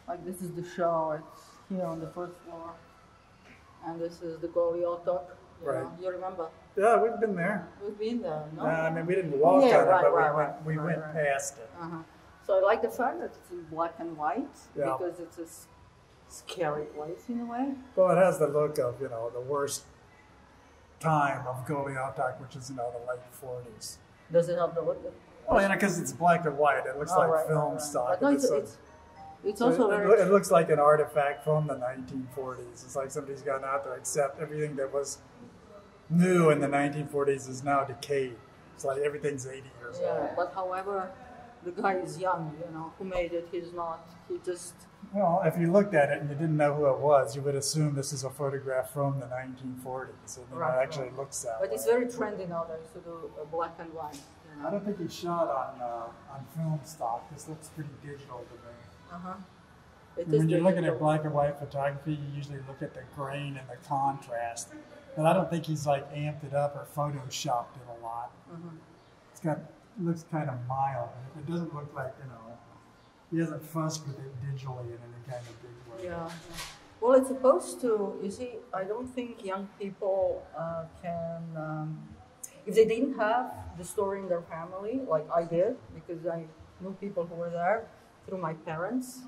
Like this is the show. It's here on the first floor, and this is the Goli Otok. Right. You remember? Yeah, we've been there. We've been there. No. I mean, we didn't walk on it, but we went past it. So I like the fact that it's in black and white Yeah. because it's a scary place in a way. Well, it has the look of, the worst time of Goli Otok, which is, the late 40s. Does it have the look? Well, because it's black and white. It looks like film stock. But no, it's also very... It looks like an artifact from the 1940s. It's like somebody's gone out there, except everything that was new in the 1940s is now decayed. It's like everything's 80 years old. Yeah, but however, the guy is young, who made it. He just... Well, if you looked at it and you didn't know who it was, you would assume this is a photograph from the 1940s. And it actually looks that way. But it's very trendy nowadays to do black and white. I don't think he shot on film stock. This looks pretty digital to me. When you're looking at black and white photography, you usually look at the grain and the contrast. But I don't think he's amped it up or photoshopped it a lot. It looks kind of mild. It doesn't look like, he hasn't fussed with it digitally in any kind of big way. Yeah. Well, it's supposed to, you see, I don't think young people can, if they didn't have the story in their family, like I did, because I knew people who were there through my parents,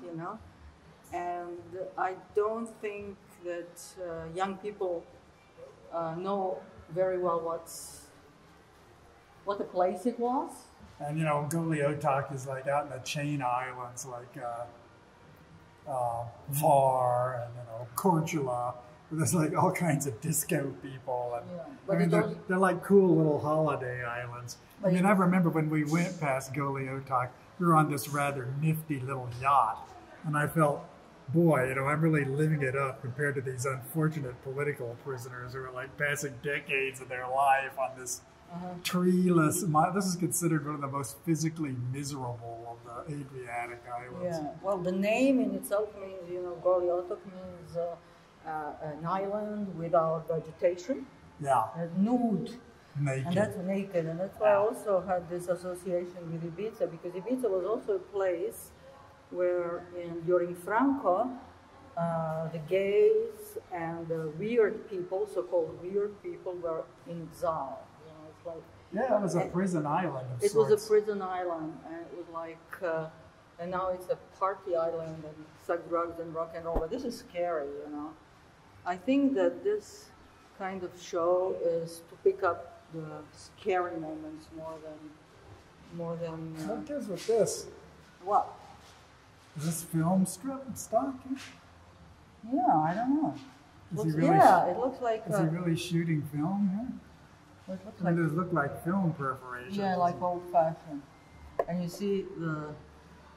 and I don't think that young people know very well what the place it was. And Goli Otok is out in the chain islands like Var and Korčula. There's all kinds of disco people, and they're like cool little holiday islands. I remember when we went past Goli Otok, we were on this rather nifty little yacht, and I felt, boy, I'm really living it up compared to these unfortunate political prisoners who are passing decades of their life on this treeless. This is considered one of the most physically miserable of the Adriatic islands. Yeah. Well, the name in itself means, Goli Otok means an island without vegetation. Yeah. Nude. Naked. And that's naked. And that's why I also had this association with Ibiza, because Ibiza was also a place where during Franco, the gays and the weird people, so-called weird people, were in exile. Yeah, it was a prison island of sorts. It was a prison island, and it was and now it's a party island and sex, drugs, and rock and roll. But this is scary, I think that this kind of show is to pick up the scary moments more than. What gives with this? What? Is this film strip stock? Yeah, I don't know. It looks like. Is he really shooting film here? It does look like film perforations. Yeah, like old-fashioned. And you see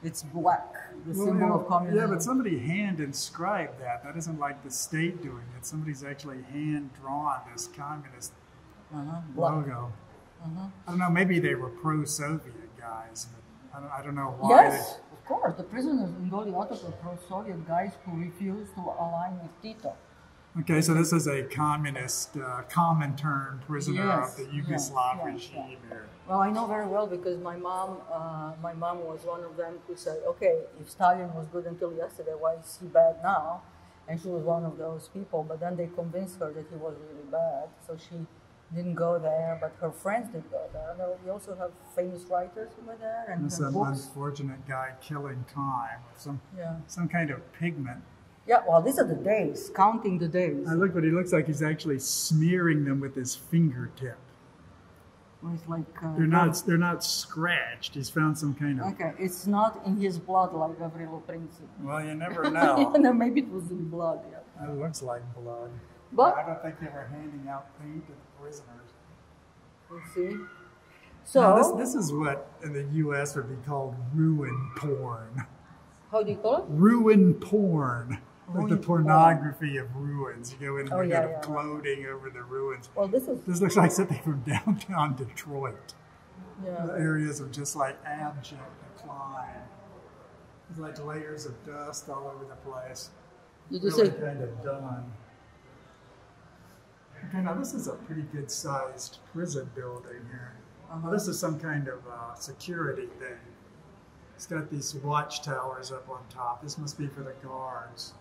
it's black, the symbol of communism. Yeah, but somebody hand-inscribed that. That isn't like the state doing it. Somebody's actually hand-drawn this communist logo. I don't know, maybe they were pro-Soviet guys, but I don't know why. Yes, of course. The prisoners in Goli Otok were pro-Soviet guys who refused to align with Tito. Okay, so this is a communist, Comintern prisoner of the Yugoslav regime here. Well, I know very well because my mom was one of them who said, okay, if Stalin was good until yesterday, why is he bad now? And she was one of those people, but then they convinced her that he was really bad, so she didn't go there, but her friends did go there. And we also have famous writers who were there. And some unfortunate guy killing time with some kind of pigment. Yeah, well, these are the days, counting the days. I look what he looks like. He's actually smearing them with his fingertip. Well, it's like they're not scratched. He's found some kind of. Okay, it's not in his blood like Gavrilo Princip. Well, you never know. Maybe it was in blood. Yeah. It looks like blood. But I don't think they were handing out paint to the prisoners. You see. So now, this is what in the U.S. would be called ruin porn. How do you call it? Ruin porn. Like the pornography of ruins. You go in and you're kind of gloating over the ruins. Well, this looks like something from downtown Detroit. Yeah. The areas of just like abject decline. There's like layers of dust all over the place. Did you really say kind of done? Okay, now this is a pretty good sized prison building here. Well, this is some kind of security thing. It's got these watchtowers up on top. This must be for the guards.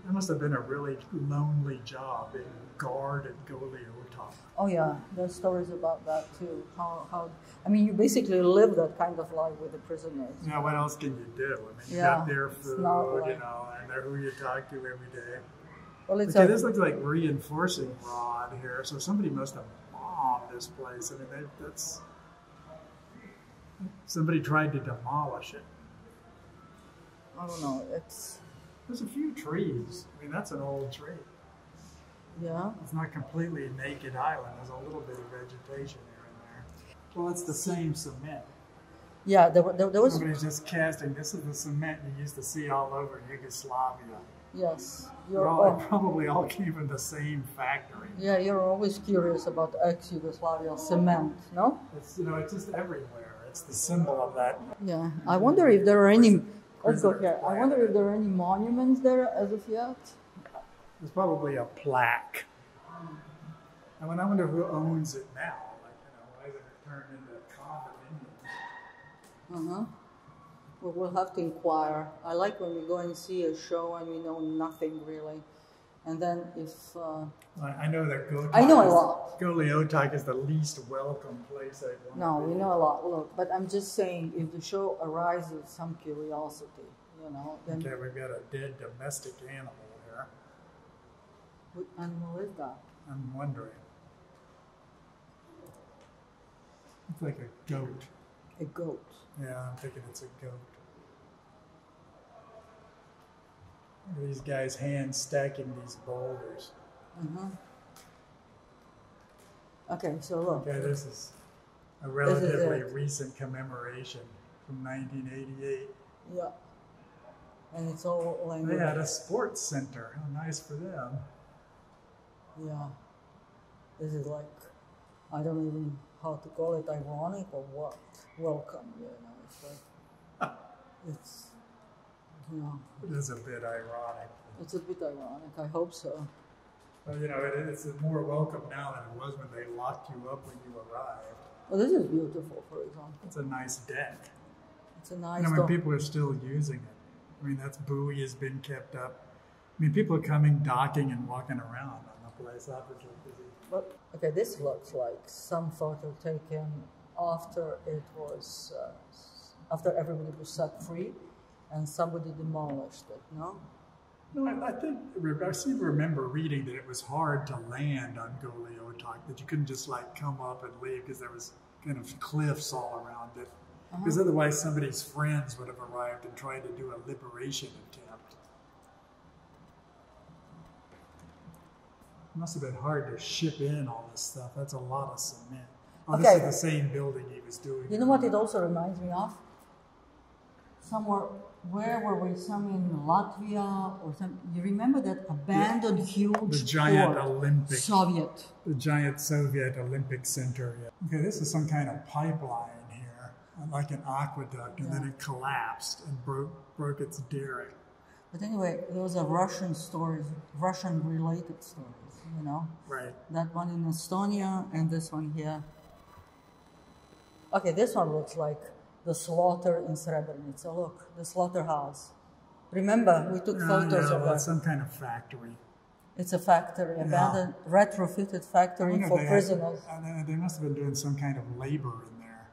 It must have been a really lonely job being a guard at Goli Otok. Oh yeah, there's stories about that too. How I mean, you basically live that kind of life with the prisoners. Yeah, what else can you do? I mean, you got their food, like, you know, and they're who you talk to every day. Well, it's okay, this looks like reinforcing rod here, so somebody must have bombed this place. I mean, that's somebody tried to demolish it. I don't know. There's a few trees. I mean, that's an old tree. Yeah. It's not completely naked island. There's a little bit of vegetation here and there. Well, it's the same cement. Yeah, there was... Somebody's just casting. This is the cement you used to see all over Yugoslavia. Yes. They probably all came from the same factory. Yeah, you're always curious about ex-Yugoslavia cement, no? It's, you know, it's just everywhere. It's the symbol of that. Yeah. I wonder if there are any... Let's go here. I wonder if there are any monuments there as of yet. There's probably a plaque. I mean, I wonder who owns it now. Like, you know, why is it turned into condominiums? Well, we'll have to inquire. I like when we go and see a show and we know nothing really. And then if... I know that Goli Otok is the least welcome place I'd want No, we know a lot. Look, but I'm just saying, if the show arises some curiosity, you know, then... Okay, we've got a dead domestic animal here. What animal is that? I'm wondering. It's like a goat. A goat? Yeah, I'm thinking it's a goat. Look at these guys hand stacking these boulders. Okay, so look. Okay, this is a relatively recent commemoration from 1988. Yeah. And it's all like... They had a sports center. How nice for them. Yeah. This is like, I don't even how to call it, ironic or what. Welcome, you know. It's like, it's... Yeah. It is a bit ironic. It's a bit ironic. I hope so. Well, you know, it's more welcome now than it was when they locked you up when you arrived. Well, this is beautiful, for example. It's a nice deck. It's a nice. You know, when people are still using it. I mean, that buoy has been kept up. I mean, people are coming, docking, and walking around on the place. But okay, this looks like some photo taken after it was after everybody was set free. And somebody demolished it, no? No, I seem to remember reading that it was hard to land on Goli Otok, that you couldn't just like come up and leave because there was kind of cliffs all around it. Because otherwise somebody's friends would have arrived and tried to do a liberation attempt. It must have been hard to ship in all this stuff. That's a lot of cement. Oh, okay. This is the same building he was doing. You know what it also reminds me of? Somewhere, where were we? Some in Latvia or some. You remember that abandoned huge the giant Olympic Soviet. The giant Soviet Olympic Center. Yeah. Okay, this is some kind of pipeline here, like an aqueduct, and then it collapsed and broke its derrick. But anyway, those are Russian stories, Russian-related stories. You know. Right. That one in Estonia and this one here. Okay, this one looks like the slaughter in Srebrenica. Look, the slaughterhouse. Remember, we took photos of that. It's some kind of factory. It's a factory, abandoned, retrofitted factory for prisoners. They must have been doing some kind of labor in there.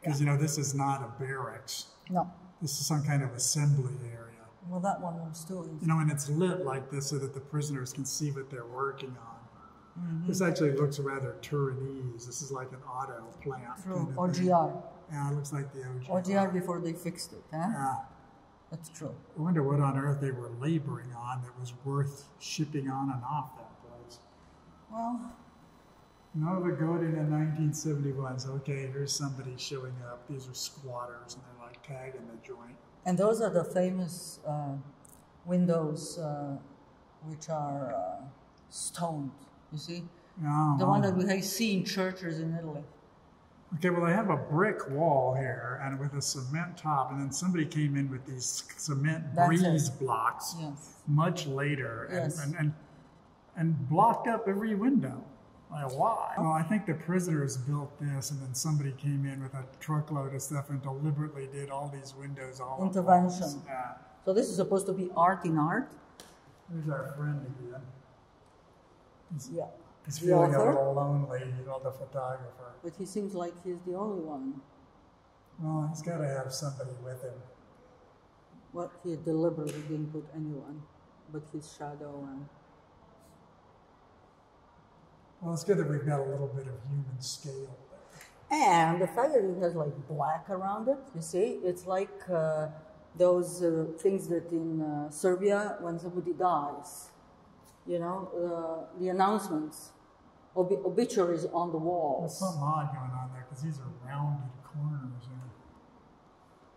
Because, you know, this is not a barracks. No. This is some kind of assembly area. Well, that one was too. You know, and it's lit like this so that the prisoners can see what they're working on. This actually looks rather Turinese. This is like an auto plant. True, OGR. Yeah, it looks like the OGR. OGR before they fixed it, huh? Yeah. That's true. I wonder what on earth they were laboring on that was worth shipping on and off that place. Well... Nova Godin in 1971. So, okay, here's somebody showing up. These are squatters, and they're like tagging the joint. And those are the famous windows which are stoned, you see? The one that we see in churches in Italy. Okay, well, I have a brick wall here and with a cement top, and then somebody came in with these cement breeze blocks much later and blocked up every window. Like, why? Well, I think the prisoners built this, and then somebody came in with a truckload of stuff and deliberately did all these windows all intervention. Yeah. So this is supposed to be art in art. There's our friend again. He's The feeling author? a little lonely, you know, the photographer. But he seems like he's the only one. Well, he's got to have somebody with him. Well, he deliberately didn't put anyone, but his shadow and... Well, it's good that we've got a little bit of human scale there. And the fact that it has like black around it, you see, it's like those things that in Serbia, when somebody dies, you know, the announcements, obituaries on the walls. There's something odd going on there because these are rounded corners.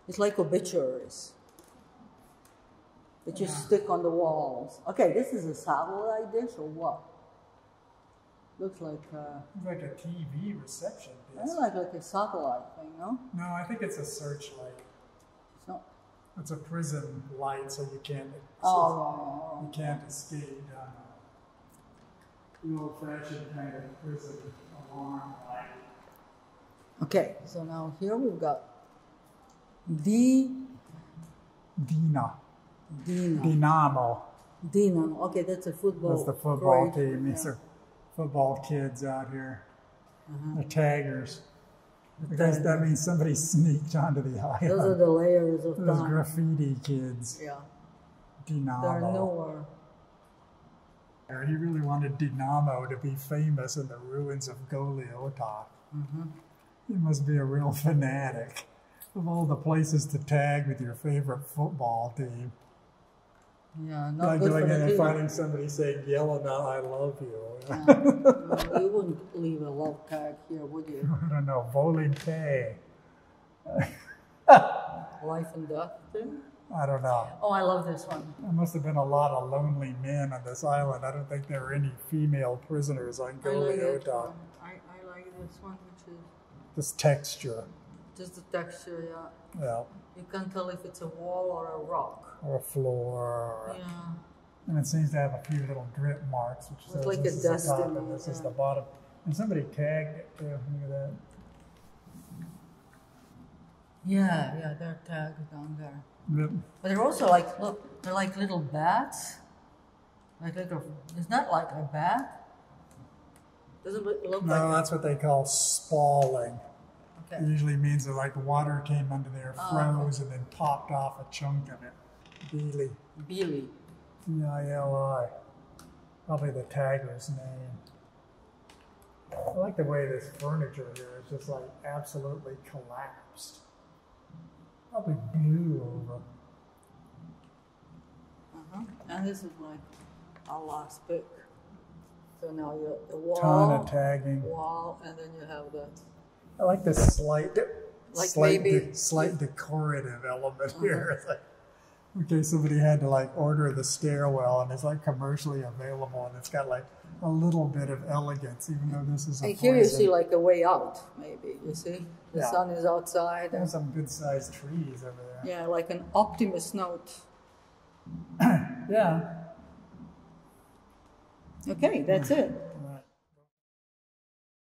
It's like obituaries that you stick on the walls. Okay, this is a satellite dish or what? Looks like like a TV reception dish. It's like a satellite thing, no? No, I think it's a searchlight. It's not. It's a prison light, so you can't. Oh, you can't escape. The old-fashioned kind of prison alarm light. Okay, so now here we've got Dinamo. Dinamo. Okay, that's a football. That's the football great. team. These are football kids out here. The taggers. Because that means somebody sneaked onto the island. Those are the layers of Those time. graffiti kids. Yeah. Dinamo. They're nowhere. He really wanted Dinamo to be famous in the ruins of Goli Otok. He must be a real fanatic of all the places to tag with your favorite football team. Yeah, not like good doing for it the and team. finding somebody saying, Yelena, I love you. Yeah. Well, you wouldn't leave a love tag here, would you? I don't know, volonté. Life and death thing? I don't know. Oh, I love this one. There must have been a lot of lonely men on this island. I don't think there were any female prisoners on Goli Otok. I like this one, which is This texture. just the texture, yeah. Yeah. You can't tell if it's a wall or a rock. Or a floor. Yeah. And it seems to have a few little drip marks, which says like this a is the top destiny, and this is yeah. the bottom. And somebody tagged it too. Look at that. Yeah, they're tagged down there. Yep. But they're also like, look, they're like little bats. Like little, it's not like a bat. Doesn't it look No, like that's what they call spalling. Okay. It usually means that like water came under there, froze, and then popped off a chunk of it. Beely. Beely. B-I-L-I. Probably the tagger's name. I like the way this furniture here is just like absolutely collapsed. Probably blew over. And this is like our last pick. So now you have the wall, Ton of tagging. wall, and then you have the. I like this slight decorative element here. It's like, okay, somebody had to like order the stairwell, and it's like commercially available, and it's got like a little bit of elegance, even though this is a And here you prison. see like a way out, maybe. You see, the sun is outside. There's some good-sized trees over there. Yeah, like an optimist note. Yeah. Okay, that's it.